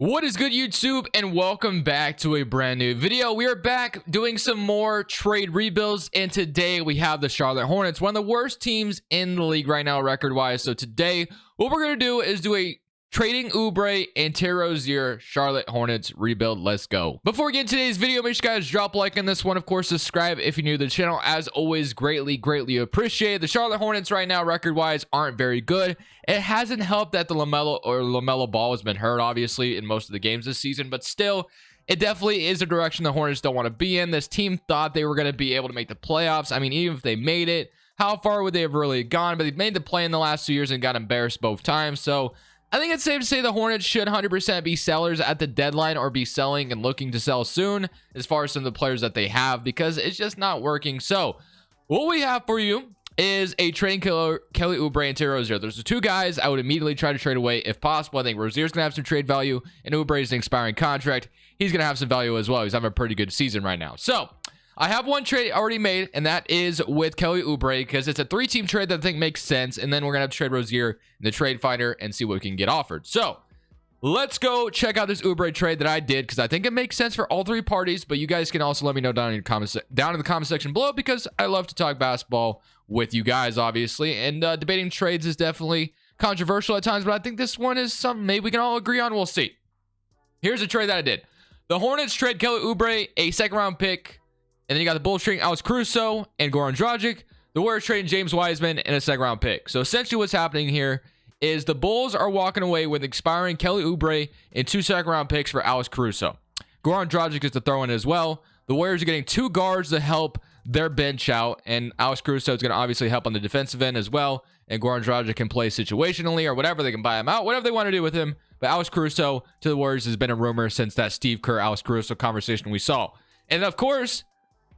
What is good, YouTube, and welcome back to a brand new video. We are back doing some more trade rebuilds, and today we have the Charlotte Hornets, one of the worst teams in the league right now record wise. So today what we're going to do is do a trading Oubre and Rozier Charlotte Hornets rebuild. Let's go. Before we get into today's video, make sure you guys drop a like on this one. Of course, subscribe if you're new to the channel. As always, greatly appreciated. The Charlotte Hornets right now record wise aren't very good. It hasn't helped that the LaMelo Ball has been hurt obviously in most of the games this season, but still it definitely is a direction the Hornets don't want to be in. This team thought they were going to be able to make the playoffs. I mean, even if they made it, how far would they have really gone? But they've made the play in the last 2 years and got embarrassed both times. So I think it's safe to say the Hornets should 100% be sellers at the deadline, or be selling and looking to sell soon as far as some of the players that they have, because it's just not working. So what we have for you is a trading Kelly Oubre and Rozier. Those are two guys I would immediately try to trade away if possible. I think Rozier's gonna have some trade value, and Oubre is an expiring contract. He's gonna have some value as well. He's having a pretty good season right now. So I have one trade already made, and that is with Kelly Oubre, because it's a 3-team trade that I think makes sense. And then we're gonna have to trade Rozier in the trade finder and see what we can get offered. So let's go check out this Oubre trade that I did, because I think it makes sense for all three parties. But you guys can also let me know down in the comment section below, because I love to talk basketball with you guys, obviously. And debating trades is definitely controversial at times, but I think this one is something maybe we can all agree on. We'll see. Here's a trade that I did. The Hornets trade Kelly Oubre, a second-round pick. And then you got the Bulls trading Alex Caruso and Goran Dragic. The Warriors trading James Wiseman and a second-round pick. So essentially what's happening here is the Bulls are walking away with expiring Kelly Oubre and 2 second-round picks for Alex Caruso. Goran Dragic is the throw-in as well. The Warriors are getting 2 guards to help their bench out, and Alex Caruso is going to obviously help on the defensive end as well. And Goran Dragic can play situationally or whatever. They can buy him out, whatever they want to do with him. But Alex Caruso to the Warriors has been a rumor since that Steve Kerr Alex Caruso conversation we saw. And of course,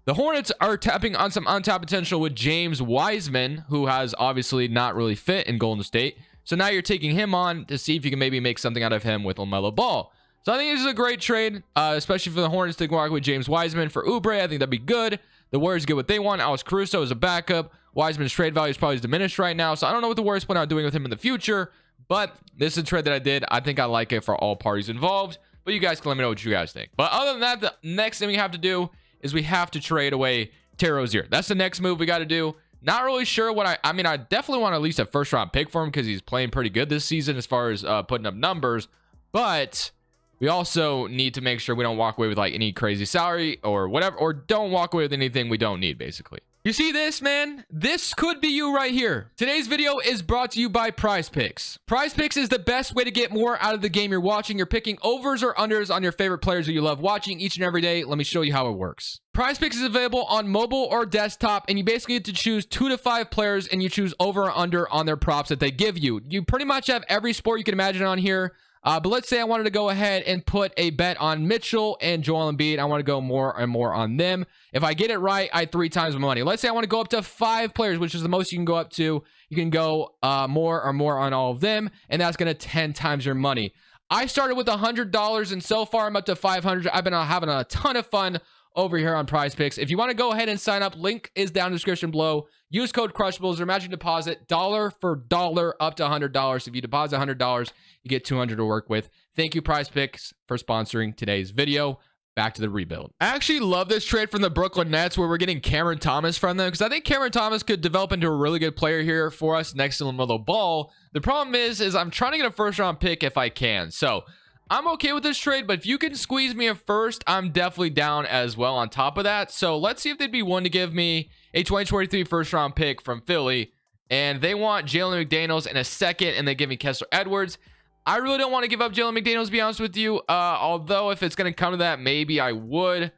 the Hornets are tapping on some untapped potential with James Wiseman, who has obviously not really fit in Golden State. So now you're taking him on to see if you can maybe make something out of him with LaMelo Ball. So I think this is a great trade, especially for the Hornets to walk with James Wiseman. For Oubre, I think that'd be good. The Warriors get what they want. Alex Caruso is a backup. Wiseman's trade value is probably diminished right now, so I don't know what the Warriors plan on doing with him in the future, but this is a trade that I did. I think I like it for all parties involved, but you guys can let me know what you guys think. But other than that, the next thing we have to do is we have to trade away Rozier. That's the next move we got to do. Not really sure what I mean, I definitely want at least a first-round pick for him, because he's playing pretty good this season as far as putting up numbers, but we also need to make sure we don't walk away with like any crazy salary or whatever, or don't walk away with anything we don't need, basically. You see this, man? This could be you right here. Today's video is brought to you by Prize Picks. Prize Picks is the best way to get more out of the game you're watching. You're picking overs or unders on your favorite players that you love watching each and every day. Let me show you how it works. Prize Picks is available on mobile or desktop, and you basically get to choose 2 to 5 players, and you choose over or under on their props that they give you. You pretty much have every sport you can imagine on here. But let's say I wanted to go ahead and put a bet on Mitchell and Joel Embiid. I want to go more and more on them. If I get it right, I 3 times my money. Let's say I want to go up to 5 players, which is the most you can go up to. You can go more or more on all of them, and that's going to 10 times your money. I started with $100, and so far I'm up to $500. I've been having a ton of fun over here on Prize Picks. If you want to go ahead and sign up, link is down in the description below. Use code Crushables or matching deposit dollar for dollar up to $100. If you deposit $100, you get $200 to work with. Thank you, Prize Picks, for sponsoring today's video. Back to the rebuild. I actually love this trade from the Brooklyn Nets, where we're getting Cameron Thomas from them, because I think Cameron Thomas could develop into a really good player here for us next to LaMelo Ball. The problem is I'm trying to get a first-round pick if I can. So I'm okay with this trade, but if you can squeeze me a first, I'm definitely down as well on top of that. So let's see if they'd be willing to give me a 2023 first-round pick from Philly. And they want Jalen McDaniels in a second, and they give me Kessler Edwards. I really don't want to give up Jalen McDaniels, to be honest with you. Although if it's going to come to that, maybe I would.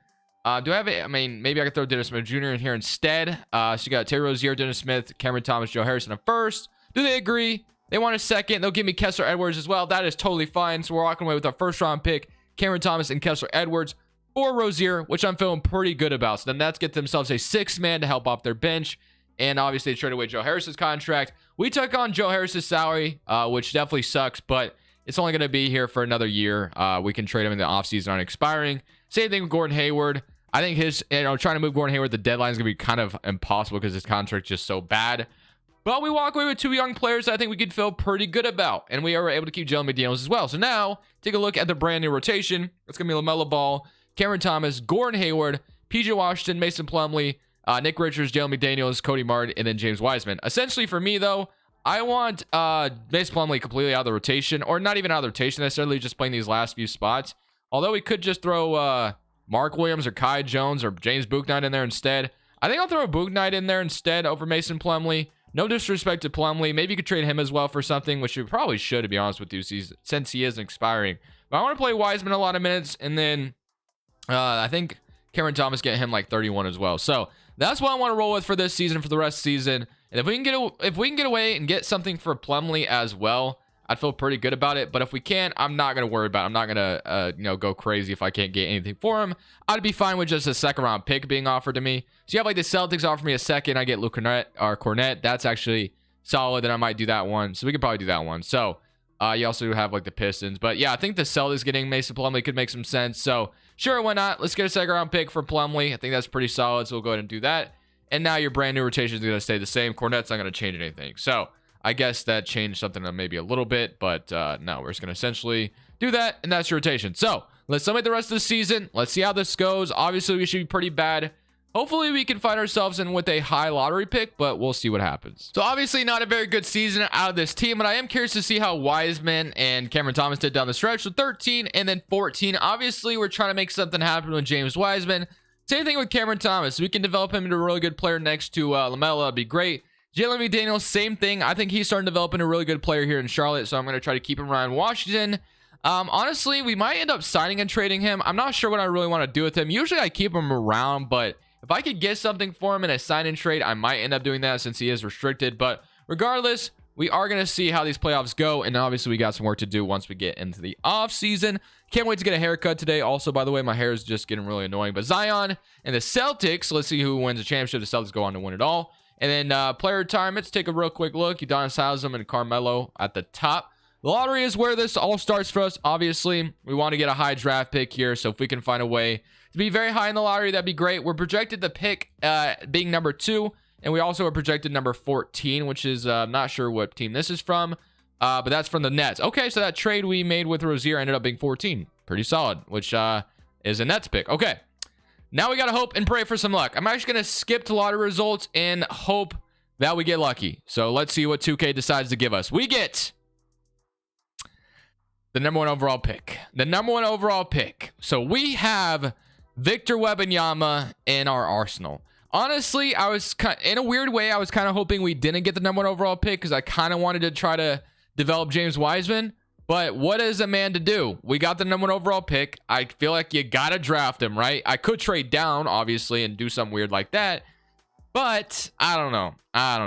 Do I have it? I mean, maybe I could throw Dennis Smith Jr. in here instead. So you got Rozier, Dennis Smith, Cameron Thomas, Joe Harris in a first. Do they agree? They want a second. They'll give me Kessler Edwards as well. That is totally fine. So we're walking away with our first-round pick, Cameron Thomas and Kessler Edwards, or Rozier, which I'm feeling pretty good about. So then that's get themselves a 6th man to help off their bench. And obviously they traded away Joe Harris's contract. We took on Joe Harris's salary, which definitely sucks, but it's only going to be here for another year. We can trade him in the offseason on expiring. Same thing with Gordon Hayward. I think his, trying to move Gordon Hayward, the deadline is going to be kind of impossible because his contract's just so bad. But we walk away with 2 young players that I think we could feel pretty good about. And we are able to keep Jalen McDaniels as well. So now, take a look at the brand new rotation. It's going to be LaMelo Ball, Cameron Thomas, Gordon Hayward, PJ Washington, Mason Plumlee, Nick Richards, Jalen McDaniels, Cody Martin, and then James Wiseman. Essentially for me, though, I want Mason Plumlee completely out of the rotation. Or not even out of the rotation, necessarily just playing these last few spots. Although we could just throw Mark Williams or Kai Jones or James Bouknight in there instead. I think I'll throw Bouknight in there instead over Mason Plumlee. No disrespect to Plumlee. Maybe you could trade him as well for something, which you probably should, to be honest with you, since he is expiring. But I want to play Wiseman a lot of minutes, and then I think Cameron Thomas get him like 31 as well. So that's what I want to roll with for this season, for the rest of the season. And if we can get away and get something for Plumlee as well, I'd feel pretty good about it. But if we can't, I'm not going to worry about it. I'm not going to, go crazy if I can't get anything for him. I'd be fine with just a second-round pick being offered to me. So you have like the Celtics offer me a second. I get Luke Cornette. That's actually solid. Then I might do that one. So we could probably do that one. So you also have like the Pistons. But yeah, I think the Celtics getting Mason Plumlee could make some sense. So sure, why not? Let's get a second-round pick for Plumlee. I think that's pretty solid. So we'll go ahead and do that. And now your brand new rotation is going to stay the same. Cornette's not going to change anything. So I guess that changed something maybe a little bit, but no, we're just going to essentially do that, and that's your rotation. So let's summate the rest of the season. Let's see how this goes. Obviously, we should be pretty bad. Hopefully, we can find ourselves in with a high lottery pick, but we'll see what happens. So obviously, not a very good season out of this team, but I am curious to see how Wiseman and Cameron Thomas did down the stretch. So 13 and then 14. Obviously, we're trying to make something happen with James Wiseman. Same thing with Cameron Thomas. We can develop him into a really good player next to LaMelo. That'd be great. Jalen McDaniels, same thing. I think he's starting to develop into a really good player here in Charlotte, so I'm going to try to keep him around Washington. Honestly, we might end up signing and trading him. I'm not sure what I really want to do with him. Usually I keep him around, but if I could get something for him in a sign and trade, I might end up doing that since he is restricted. But regardless, we are going to see how these playoffs go, and obviously we got some work to do once we get into the off season. Can't wait to get a haircut today. Also, by the way, my hair is just getting really annoying. But Zion and the Celtics, let's see who wins the championship. The Celtics go on to win it all. And then player retirements, take a real quick look. Udonis Haslem and Carmelo at the top. The lottery is where this all starts for us. Obviously, we want to get a high draft pick here. So if we can find a way to be very high in the lottery, that'd be great. We're projected the pick being number 2. And we also are projected number 14, which is not sure what team this is from. But that's from the Nets. Okay, so that trade we made with Rozier ended up being 14. Pretty solid, which is a Nets pick. Okay. Now we got to hope and pray for some luck. I'm actually going to skip to lottery results and hope that we get lucky. So let's see what 2K decides to give us. We get the number 1 overall pick. The number 1 overall pick. So we have Victor Wembanyama in our arsenal. Honestly, in a weird way, I was kind of hoping we didn't get the number 1 overall pick because I kind of wanted to try to develop James Wiseman. But what is a man to do? We got the number 1 overall pick. I feel like you gotta draft him, right? I could trade down, obviously, and do something weird like that. But I don't know. I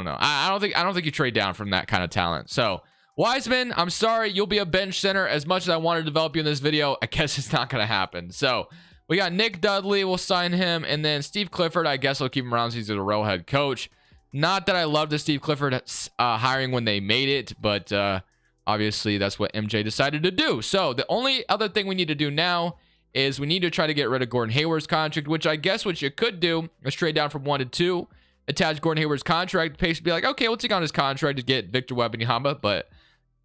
don't think you trade down from that kind of talent. So Wiseman, I'm sorry, you'll be a bench center. As much as I want to develop you in this video, I guess it's not gonna happen. So we got Nick Dudley. We'll sign him, and then Steve Clifford. I guess I'll keep him around since he's a real head coach. Not that I love the Steve Clifford hiring when they made it, but obviously, that's what MJ decided to do. So the only other thing we need to do now is we need to try to get rid of Gordon Hayward's contract, which I guess what you could do is trade down from 1 to 2, attach Gordon Hayward's contract, pace be like, okay, we'll take on his contract to get Victor Wembanyama. But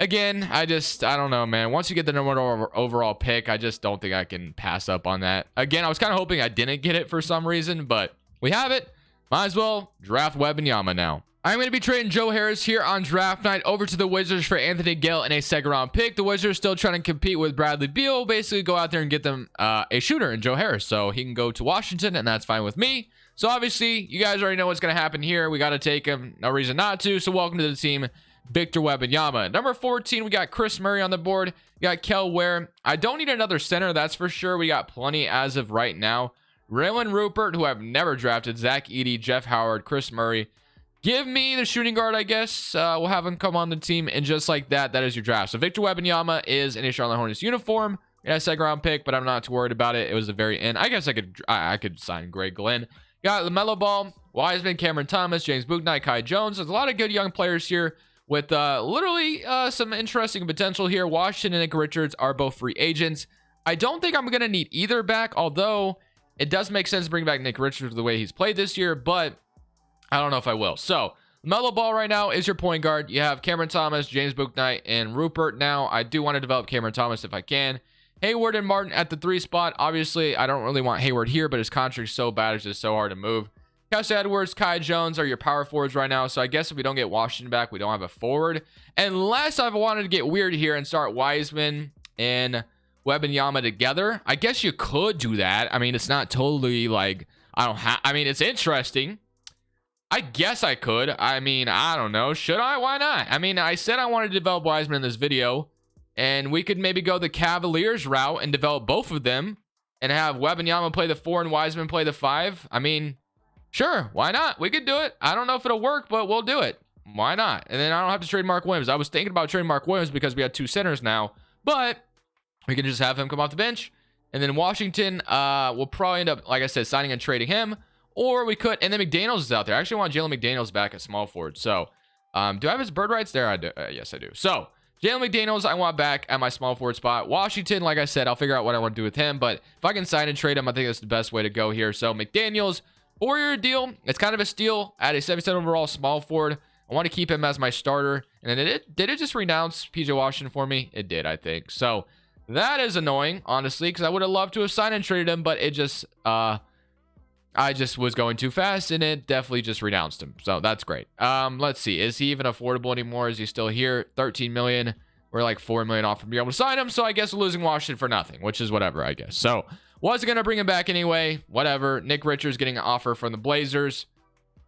again, I don't know, man. Once you get the number 1 overall pick, I just don't think I can pass up on that. Again, I was kind of hoping I didn't get it for some reason, but we have it. Might as well draft Wembanyama now. I'm going to be trading Joe Harris here on draft night over to the Wizards for Anthony Gale and a second-round pick. The Wizards still trying to compete with Bradley Beal. Basically, go out there and get them a shooter in Joe Harris. So he can go to Washington, and that's fine with me. So obviously, you guys already know what's going to happen here. We got to take him. No reason not to. So welcome to the team, Victor Wembanyama. Number 14, we got Chris Murray on the board. We got Kel Ware. I don't need another center, that's for sure. We got plenty as of right now. Raylan Rupert, who I've never drafted. Zach Edey, Jeff Howard, Chris Murray. Give me the shooting guard, I guess. We'll have him come on the team, and just like that, that is your draft. So Victor Wembanyama is in a Charlotte Hornets uniform. We had a second-round pick, but I'm not too worried about it. It was the very end. I guess I could sign Greg Glenn. Got LaMelo Ball, Wiseman, Cameron Thomas, James Bouknight, Kai Jones. There's a lot of good young players here with literally some interesting potential here. Washington and Nick Richards are both free agents. I don't think I'm going to need either back, although it does make sense to bring back Nick Richards the way he's played this year, but I don't know if I will. So LaMelo Ball right now is your point guard. You have Cameron Thomas, James Bouknight, and Rupert. Now, I do want to develop Cameron Thomas if I can. Hayward and Martin at the 3 spot. Obviously, I don't really want Hayward here, but his contract's so bad, it's just so hard to move. Kess Edwards, Kai Jones are your power forwards right now. So I guess if we don't get Washington back, we don't have a forward. Unless I've wanted to get weird here and start Wiseman and Wembanyama together. I guess you could do that. I mean, it's not totally like, I mean, it's interesting. I guess I could. I mean, I don't know. Should I? Why not? I mean, I said I wanted to develop Wiseman in this video. And we could maybe go the Cavaliers route and develop both of them. And have Wembanyama play the 4 and Wiseman play the 5. I mean, sure. Why not? We could do it. I don't know if it'll work, but we'll do it. Why not? And then I don't have to trade Mark Williams. I was thinking about trading Mark Williams because we have 2 centers now. But we can just have him come off the bench. And then Washington will probably end up, like I said, signing and trading him. Or we could, and then McDaniels is out there. I actually want Jalen McDaniels back at small forward. So, do I have his bird rights there? I do. Yes, I do. So, Jalen McDaniels, I want back at my small forward spot. Washington, like I said, I'll figure out what I want to do with him. But if I can sign and trade him, I think that's the best way to go here. So, McDaniels, 4-year deal. It's kind of a steal at a 77 overall small forward. I want to keep him as my starter. And then did it just renounce PJ Washington for me? It did, I think. So, that is annoying, honestly, because I would have loved to have signed and traded him, but it just, I just was going too fast, and it definitely just renounced him. So that's great. Let's see. Is he even affordable anymore? Is he still here? 13 million. We're like 4 million off from being able to sign him. So I guess we're losing Washington for nothing, which is whatever, I guess. So wasn't going to bring him back anyway. Whatever. Nick Richards getting an offer from the Blazers.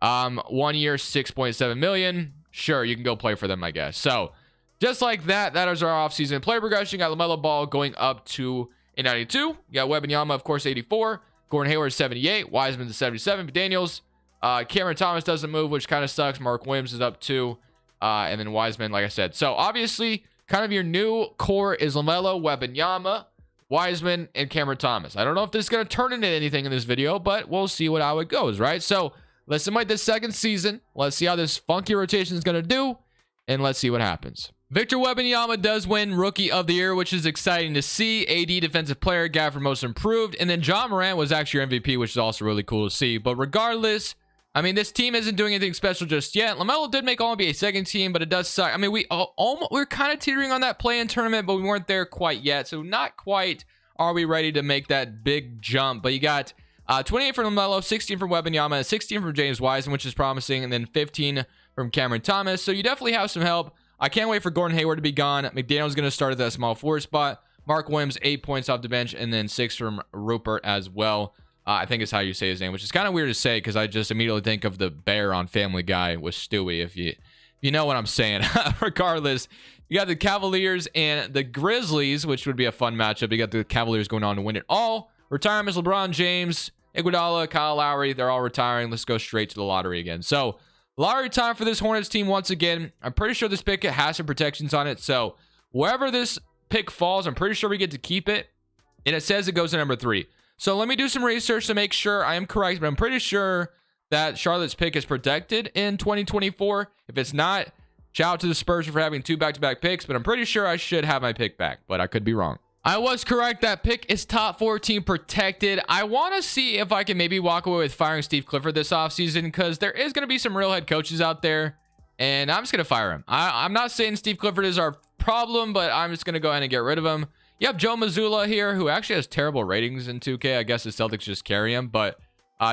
1 year, 6.7 million. Sure, you can go play for them, I guess. So just like that, that is our offseason player progression. Got LaMelo Ball going up to a 92. You got Wembanyama, of course, 84. Gordon Hayward 78, Wiseman's 77, Daniels, Cameron Thomas doesn't move, which kind of sucks. Mark Williams is up 2, and then Wiseman, like I said. So obviously, kind of your new core is LaMelo, Wembanyama, Wiseman, and Cameron Thomas. I don't know if this is going to turn into anything in this video, but we'll see how it goes, right? So let's simulate this second season. Let's see how this funky rotation is going to do, and let's see what happens. Victor Wembanyama does win Rookie of the Year, which is exciting to see. AD Defensive Player got for Most Improved. And then John Morant was actually your MVP, which is also really cool to see. But regardless, I mean, this team isn't doing anything special just yet. LaMelo did make All-NBA second team, but it does suck. I mean, we're kind of teetering on that play-in tournament, but we weren't there quite yet. So not quite are we ready to make that big jump. But you got 28 from LaMelo, 16 from Wembanyama, 16 from James Wiseman, which is promising, and then 15 from Cameron Thomas. So you definitely have some help. I can't wait for Gordon Hayward to be gone. McDaniel's going to start at that small forward spot. Mark Williams, 8 points off the bench, and then 6 from Rupert as well. I think is how you say his name, which is kind of weird to say because I just immediately think of the bear on Family Guy with Stewie, if you know what I'm saying. Regardless, you got the Cavaliers and the Grizzlies, which would be a fun matchup. You got the Cavaliers going on to win it all. Retirements, LeBron James, Iguodala, Kyle Lowry, they're all retiring. Let's go straight to the lottery again. So, lottery time for this Hornets team once again. I'm pretty sure this pick has some protections on it. So wherever this pick falls, I'm pretty sure we get to keep it. And it says it goes to number 3. So let me do some research to make sure I am correct. But I'm pretty sure that Charlotte's pick is protected in 2024. If it's not, shout out to the Spurs for having 2 back-to-back picks. But I'm pretty sure I should have my pick back. But I could be wrong. I was correct. That pick is top 14 protected. I want to see if I can maybe walk away with firing Steve Clifford this offseason because there is going to be some real head coaches out there, and I'm just going to fire him. I'm not saying Steve Clifford is our problem, but I'm just going to go ahead and get rid of him. You have Joe Mazzulla here, who actually has terrible ratings in 2K. I guess the Celtics just carry him, but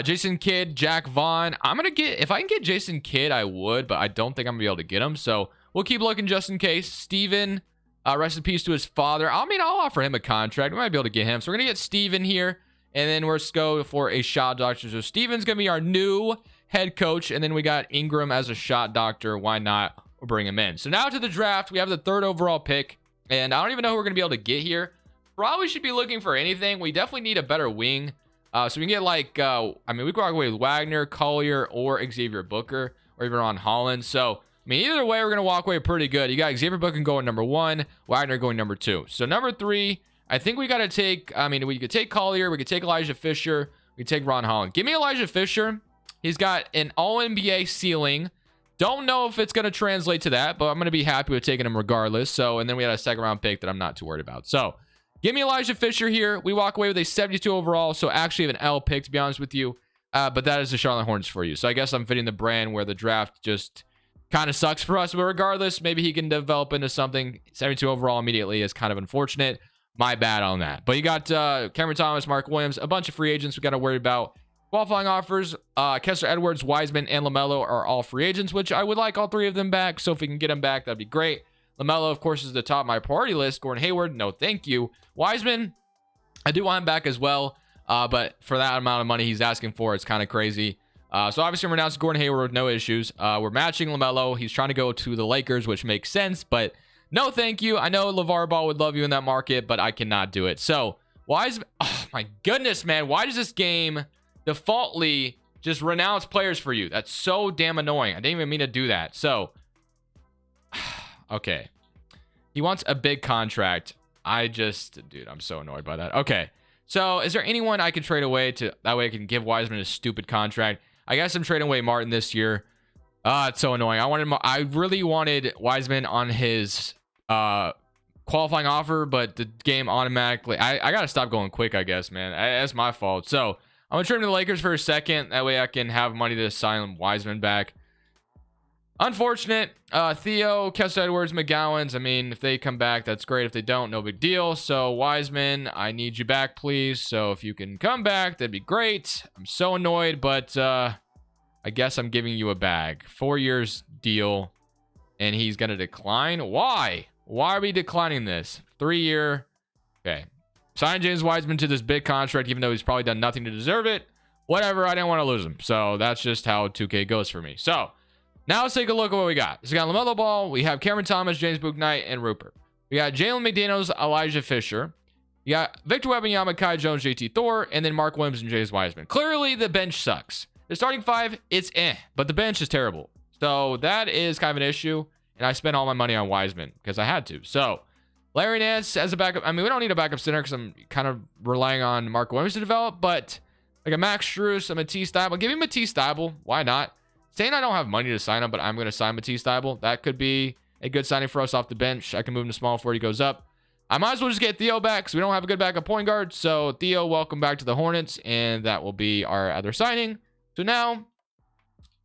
Jason Kidd, Jack Vaughn. I'm going to get, if I can get Jason Kidd, I would, but I don't think I'm going to be able to get him, so we'll keep looking just in case. Steven. Rest in peace to his father. I mean, I'll offer him a contract. We might be able to get him. So we're going to get Steven here. And then we're going to go for a shot doctor. So Steven's going to be our new head coach. And then we got Ingram as a shot doctor. Why not? We'll bring him in. So now to the draft. We have the 3rd overall pick. And I don't even know who we're going to be able to get here. Probably should be looking for anything. We definitely need a better wing. So we can get like, I mean, we can walk away with Wagner, Collier, or Xavier Booker, or even Ron Holland. So I mean, either way, we're going to walk away pretty good. You got Xavier Booker going number 1, Wagner going number 2. So number 3, I think we got to take, I mean, we could take Collier, we could take Elijah Fisher, we could take Ron Holland. Give me Elijah Fisher. He's got an All-NBA ceiling. Don't know if it's going to translate to that, but I'm going to be happy with taking him regardless. So, and then we had a 2nd round pick that I'm not too worried about. So, give me Elijah Fisher here. We walk away with a 72 overall, so actually have an L pick, to be honest with you. But that is the Charlotte Hornets for you. So I guess I'm fitting the brand where the draft just kind of sucks for us, but regardless, maybe he can develop into something. 72 overall immediately is kind of unfortunate. My bad on that. But you got Cameron Thomas, Mark Williams, a bunch of free agents we got to worry about. Qualifying offers, Kessler Edwards, Wiseman, and LaMelo are all free agents, which I would like all three of them back. So if we can get them back, that'd be great. LaMelo, of course, is the top of my priority list. Gordon Hayward, no thank you. Wiseman, I do want him back as well. But for that amount of money he's asking for, it's kind of crazy. So obviously we're announcing Gordon Hayward with no issues. We're matching LaMelo. He's trying to go to the Lakers, which makes sense, but no thank you. I know LeVar Ball would love you in that market, but I cannot do it. So Wiseman, oh my goodness, man. Why does this game defaultly just renounce players for you? That's so damn annoying. I didn't even mean to do that. So, okay. He wants a big contract. Dude, I'm so annoyed by that. Okay. So is there anyone I can trade away to, that way I can give Wiseman a stupid contract? I guess I'm trading away Martin this year. It's so annoying. I really wanted Wiseman on his qualifying offer, but the game automatically, I gotta stop going quick, I guess, man. That's my fault. So I'm gonna trade him to the Lakers for a second. That way I can have money to sign Wiseman back. Unfortunate. Theo, Kessler Edwards, McGowan's. I mean, if they come back, that's great. If they don't, no big deal. So Wiseman, I need you back, please. So if you can come back, that'd be great. I'm so annoyed, but I guess I'm giving you a bag. 4 years deal, and he's gonna decline. Why are we declining this? 3-year. Okay. Sign James Wiseman to this big contract, even though he's probably done nothing to deserve it. Whatever. I didn't want to lose him. So that's just how 2K goes for me. So now let's take a look at what we got. So we got LaMelo Ball. We have Cameron Thomas, James Bouknight, and Rupert. We got Jalen McDaniels, Elijah Fisher. You got Victor Wembanyama, Kai Jones, JT Thor, and then Mark Williams and James Wiseman. Clearly, the bench sucks. The starting five, it's but the bench is terrible. So that is kind of an issue. And I spent all my money on Wiseman because I had to. So Larry Nance as a backup. I mean, we don't need a backup center because I'm kind of relying on Mark Williams to develop. But like a Max Strus, a Matisse Thybulle. Give me Matisse Thybulle. Why not? Saying I don't have money to sign him, but I'm going to sign Matisse Thybulle. That could be a good signing for us off the bench. I can move him to small before he goes up. I might as well just get Theo back because we don't have a good backup point guard. So Theo, welcome back to the Hornets. And that will be our other signing. So now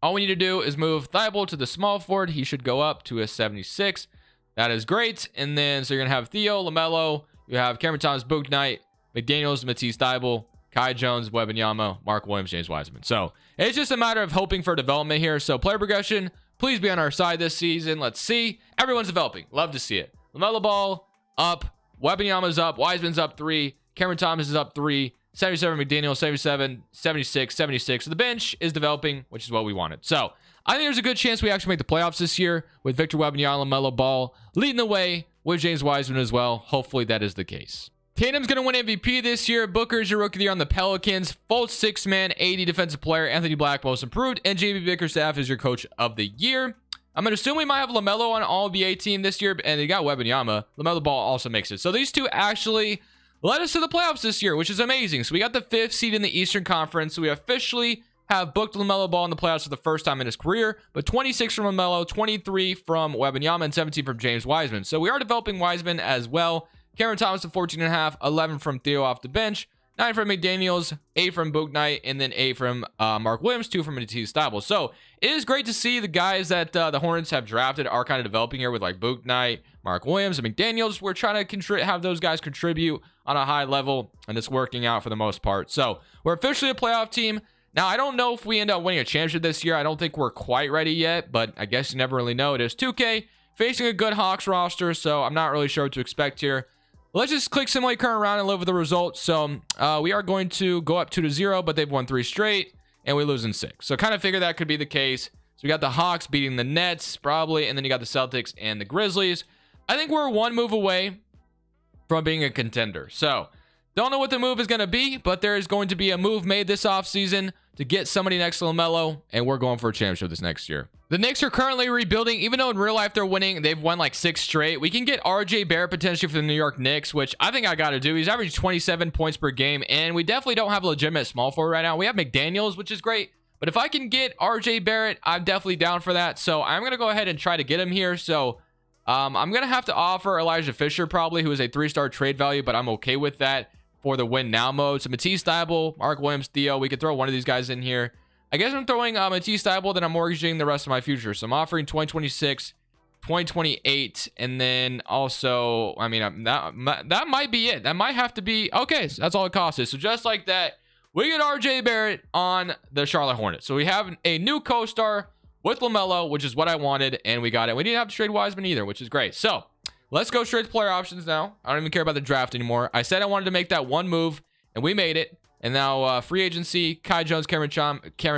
all we need to do is move Thybulle to the small forward. He should go up to a 76. That is great. And then so you're going to have Theo, LaMelo. You have Cameron Thomas, Bouknight, McDaniels, Matisse Thybulle, Kai Jones, Wembanyama, Mark Williams, James Wiseman. So it's just a matter of hoping for development here. So player progression, please be on our side this season. Let's see. Everyone's developing. Love to see it. LaMelo Ball up. Wembanyama's up. Wiseman's up 3. Cameron Thomas is up 3. 77 McDaniel, 77, 76, 76. So the bench is developing, which is what we wanted. So I think there's a good chance we actually make the playoffs this year with Victor Wembanyama, LaMelo Ball leading the way with James Wiseman as well. Hopefully that is the case. Tatum's going to win MVP this year. Booker's your rookie of the year on the Pelicans. Fultz, 6-man, 80 defensive player. Anthony Black, most improved. And JB Bickerstaff is your coach of the year. I'm going to assume we might have LaMelo on all NBA team this year. And they got Wembanyama. LaMelo Ball also makes it. So these two actually led us to the playoffs this year, which is amazing. So we got the 5th seed in the Eastern Conference. So we officially have booked LaMelo Ball in the playoffs for the first time in his career. But 26 from LaMelo, 23 from Wembanyama, and 17 from James Wiseman. So we are developing Wiseman as well. Cameron Thomas at 14.5, 11 from Theo off the bench, 9 from McDaniels, 8 from Bouknight, and then 8 from Mark Williams, 2 from Matisse Thybulle. So it is great to see the guys that the Hornets have drafted are kind of developing here with like Bouknight, Mark Williams, and McDaniels. We're trying to have those guys contribute on a high level, and it's working out for the most part. So we're officially a playoff team. Now, I don't know if we end up winning a championship this year. I don't think we're quite ready yet, but I guess you never really know. It is 2K facing a good Hawks roster, so I'm not really sure what to expect here. Let's just click simulate current round and live with the results. So we are going to go up 2-0, but they've won 3 straight, and we lose in 6. So kind of figure that could be the case. So we got the Hawks beating the Nets, probably, and then you got the Celtics and the Grizzlies. I think we're one move away from being a contender. So don't know what the move is going to be, but there is going to be a move made this offseason to get somebody next to LaMelo, and we're going for a championship this next year. The Knicks are currently rebuilding. Even though in real life they're winning, they've won like 6 straight. We can get RJ Barrett potentially for the New York Knicks, which I think I got to do. He's averaging 27 points per game, and we definitely don't have a legitimate small forward right now. We have McDaniels, which is great, but if I can get RJ Barrett, I'm definitely down for that. So I'm going to go ahead and try to get him here. So I'm going to have to offer Elijah Fisher probably, who is a 3-star trade value, but I'm okay with that for the win now mode. So Matisse Thybulle, Mark Williams, Theo, we could throw one of these guys in here. I guess I'm throwing a T stable, then I'm mortgaging the rest of my future. So I'm offering 2026, 2028, and then also, I mean, that might be it. That might have to be, okay, so that's all it costs is. So just like that, we get RJ Barrett on the Charlotte Hornets. So we have a new co-star with LaMelo, which is what I wanted, and we got it. We didn't have to trade Wiseman either, which is great. So let's go straight to player options now. I don't even care about the draft anymore. I said I wanted to make that one move, and we made it. And now free agency, Kai Jones, Cameron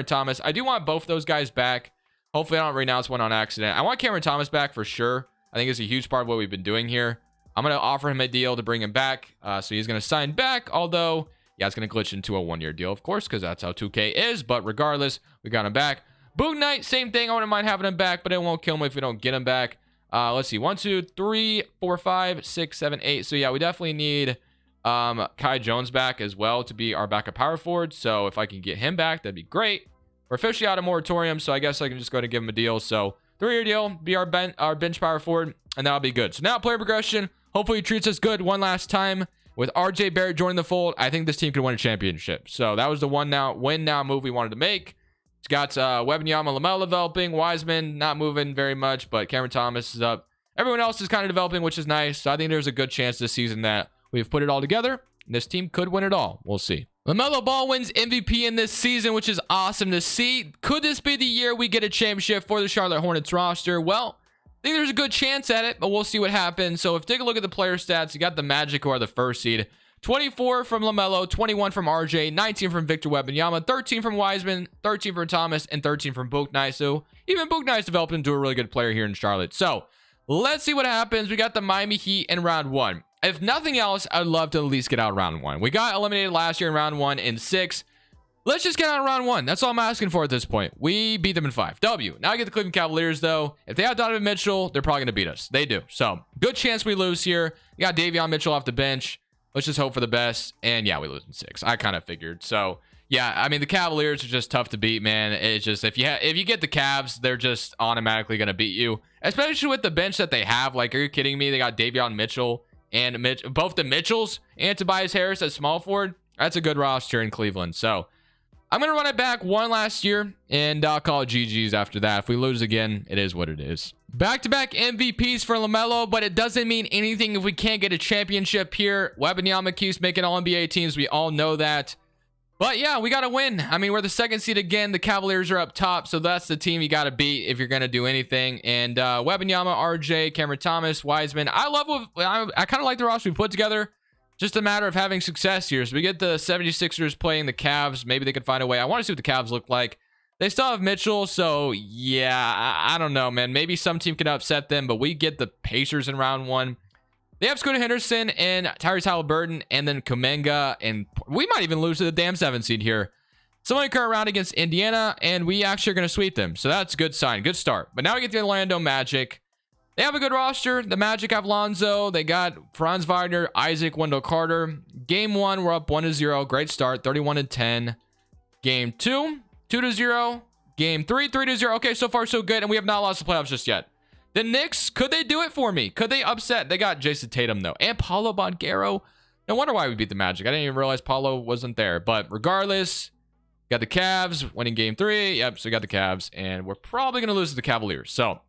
Thomas. I do want both those guys back. Hopefully I don't renounce one on accident. I want Cameron Thomas back for sure. I think it's a huge part of what we've been doing here. I'm going to offer him a deal to bring him back. So he's going to sign back. Although, yeah, it's going to glitch into a one-year deal, of course, because that's how 2K is. But regardless, we got him back. Boone Knight, same thing. I wouldn't mind having him back, but it won't kill him if we don't get him back. Let's see. 1, 2, 3, 4, 5, 6, 7, 8. So yeah, we definitely need Kai Jones back as well to be our backup power forward. So if I can get him back, that'd be great. We're officially out of moratorium, so I guess I can just go to give him a deal. So 3-year deal, be our bench power forward, and that'll be good. So now player progression. Hopefully he treats us good one last time. With RJ Barrett joining the fold, I think this team could win a championship. So that was the win now move we wanted to make. It's got Wembanyama, LaMelo developing, Wiseman not moving very much, but Cameron Thomas is up. Everyone else is kind of developing, which is nice. So I think there's a good chance this season that we've put it all together. This team could win it all. We'll see. LaMelo Ball wins MVP in this season, which is awesome to see. Could this be the year we get a championship for the Charlotte Hornets roster? Well, I think there's a good chance at it, but we'll see what happens. So if you take a look at the player stats, you got the Magic, who are the first seed. 24 from LaMelo, 21 from RJ, 19 from Victor Wembanyama, 13 from Wiseman, 13 from Thomas, and 13 from Book Knight. So even Book Knight's developed into a really good player here in Charlotte. So let's see what happens. We got the Miami Heat in round 1. If nothing else, I'd love to at least get out round 1. We got eliminated last year in round 1 in 6. Let's just get out of round 1. That's all I'm asking for at this point. We beat them in 5. W. Now I get the Cleveland Cavaliers, though. If they have Donovan Mitchell, they're probably going to beat us. They do. So good chance we lose here. You got Davion Mitchell off the bench. Let's just hope for the best. And yeah, we lose in 6. I kind of figured. So yeah, I mean, the Cavaliers are just tough to beat, man. It's just, if you get the Cavs, they're just automatically going to beat you, especially with the bench that they have. Like, are you kidding me? They got Davion Mitchell and both the Mitchells and Tobias Harris at small forward. That's a good roster in Cleveland. So I'm going to run it back one last year, and I'll call it GG's after that. If we lose again, it is what it is. Back-to-back MVPs for LaMelo, but it doesn't mean anything if we can't get a championship here. Wembanyama keeps making All-NBA teams. We all know that. But yeah, we got to win. I mean, we're the second seed again. The Cavaliers are up top, so that's the team you got to beat if you're going to do anything. And Wembanyama, RJ, Cameron Thomas, Wiseman. I kind of like the roster we put together. Just a matter of having success here. So we get the 76ers playing the Cavs. Maybe they could find a way. I want to see what the Cavs look like. They still have Mitchell, so yeah, I don't know, man. Maybe some team can upset them, but we get the Pacers in round 1. They have Scooter Henderson and Tyrese Halliburton, and then Kuminga, and we might even lose to the damn 7 seed here. Somebody current round against Indiana, and we actually are going to sweep them. So that's a good sign, good start. But now we get the Orlando Magic. They have a good roster. The Magic have Lonzo. They got Franz Wagner, Isaac, Wendell Carter. Game 1, we're up 1-0. Great start, 31-10. Game 2, 2-0. Game 3, 3-0. Okay, so far so good, and we have not lost the playoffs just yet. The Knicks, could they do it for me? Could they upset? They got Jason Tatum, though, and Paulo Banchero. No wonder why we beat the Magic. I didn't even realize Paulo wasn't there. But regardless, got the Cavs winning game 3. Yep, so we got the Cavs, and we're probably going to lose to the Cavaliers. So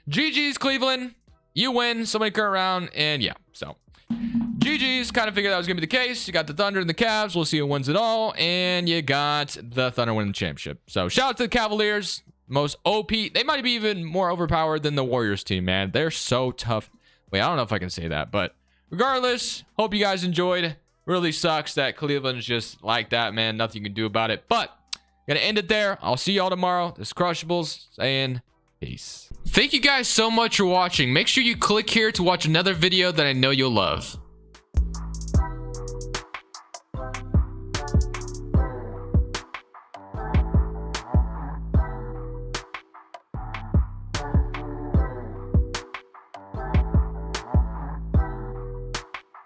GG's, Cleveland. You win. Somebody current round, and yeah, so GG's. Kind of figured that was going to be the case. You got the Thunder and the Cavs. We'll see who wins it all, and you got the Thunder winning the championship. So shout out to the Cavaliers. Most OP. They might be even more overpowered than the Warriors team, man. They're so tough. Wait, I don't know if I can say that, but regardless, hope you guys enjoyed. Really sucks that Cleveland's just like that, man. Nothing you can do about it, but gonna end it there. I'll see y'all tomorrow. This is Crushables saying peace. Thank you guys so much for watching. Make sure you click here to watch another video that I know you'll love.